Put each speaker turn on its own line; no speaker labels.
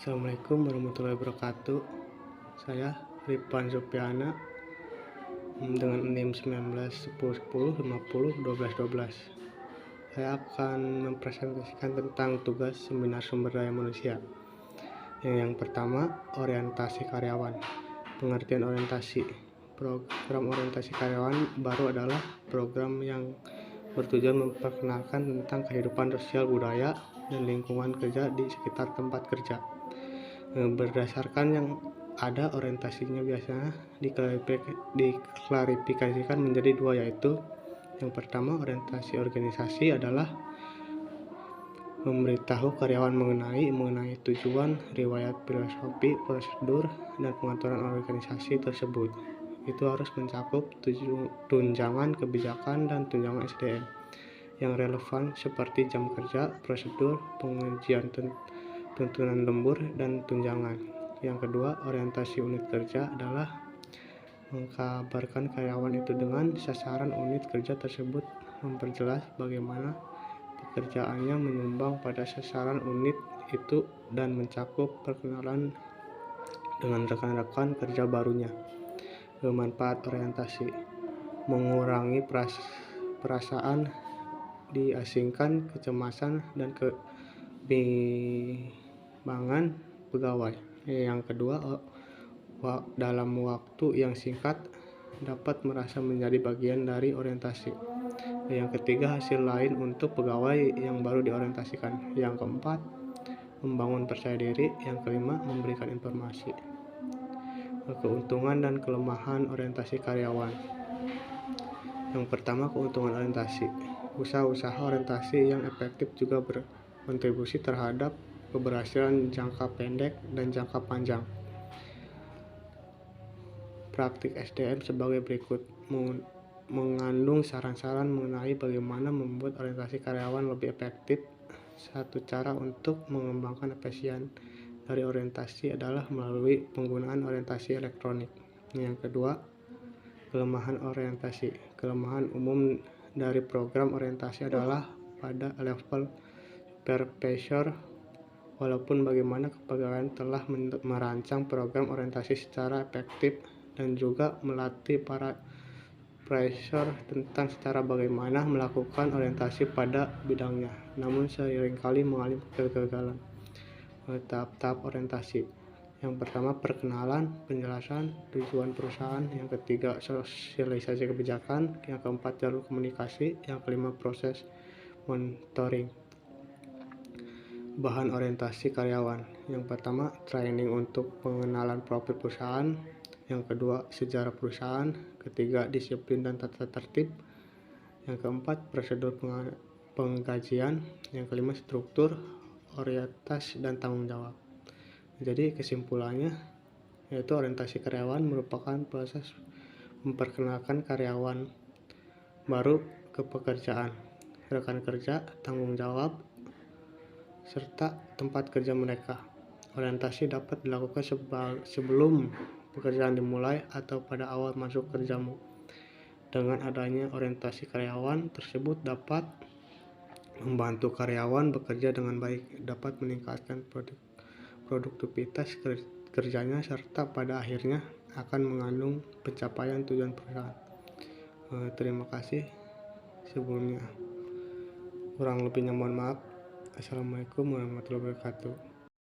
Assalamualaikum warahmatullahi wabarakatuh. Saya Rifan Sopiana dengan NIM 191010501212. Saya akan mempresentasikan tentang tugas seminar sumber daya manusia. Yang pertama, orientasi karyawan. Pengertian orientasi. Program orientasi karyawan baru adalah program yang bertujuan memperkenalkan tentang kehidupan sosial, budaya, dan lingkungan kerja di sekitar tempat kerja. Berdasarkan yang ada, orientasinya biasanya diklarifikasikan menjadi dua, yaitu yang pertama, orientasi organisasi adalah memberitahu karyawan mengenai tujuan, riwayat filosofi, prosedur, dan pengaturan organisasi tersebut. Itu harus mencakup tunjangan kebijakan dan tunjangan SDM yang relevan seperti jam kerja, prosedur, pengujian tuntunan lembur, dan tunjangan. Yang kedua, orientasi unit kerja adalah mengkabarkan karyawan itu dengan sasaran unit kerja tersebut, memperjelas bagaimana pekerjaannya menyumbang pada sasaran unit itu, dan mencakup perkenalan dengan rekan-rekan kerja barunya. Manfaat orientasi: mengurangi perasaan diasingkan, kecemasan, dan kebimbangan pegawai. Yang kedua, dalam waktu yang singkat dapat merasa menjadi bagian dari orientasi. Yang ketiga, hasil lain untuk pegawai yang baru diorientasikan. Yang keempat, membangun percaya diri. Yang kelima, memberikan informasi. Keuntungan dan kelemahan orientasi karyawan. Yang pertama, keuntungan orientasi. Usaha-usaha orientasi yang efektif juga berkontribusi terhadap keberhasilan jangka pendek dan jangka panjang. Praktik SDM sebagai berikut: mengandung saran-saran mengenai bagaimana membuat orientasi karyawan lebih efektif. Satu cara untuk mengembangkan efisien dari orientasi adalah melalui penggunaan orientasi elektronik. Yang kedua, kelemahan orientasi. Kelemahan umum dari program orientasi adalah pada level supervisor. Walaupun bagaimana kepegawaian telah merancang program orientasi secara efektif dan juga melatih para supervisor tentang cara bagaimana melakukan orientasi pada bidangnya, namun seringkali mengalami kegagalan. Tahap-tahap orientasi. Yang pertama, perkenalan, penjelasan tujuan perusahaan. Yang ketiga, sosialisasi kebijakan. Yang keempat, jalur komunikasi. Yang kelima, proses monitoring. Bahan orientasi karyawan. Yang pertama, training untuk pengenalan profil perusahaan. Yang kedua, sejarah perusahaan. Ketiga, disiplin dan tata tertib. Yang keempat, prosedur penggajian. Yang kelima, struktur, orientasi, dan tanggung jawab. Jadi kesimpulannya, yaitu orientasi karyawan merupakan proses memperkenalkan karyawan baru ke pekerjaan, rekan kerja, tanggung jawab, serta tempat kerja mereka. Orientasi dapat dilakukan sebelum pekerjaan dimulai atau pada awal masuk kerjamu. Dengan adanya orientasi karyawan tersebut dapat membantu karyawan bekerja dengan baik, dapat meningkatkan produktivitas kerjanya, serta pada akhirnya akan mengandung pencapaian tujuan perusahaan. Terima kasih sebelumnya. Kurang lebihnya mohon maaf. Assalamualaikum warahmatullahi wabarakatuh.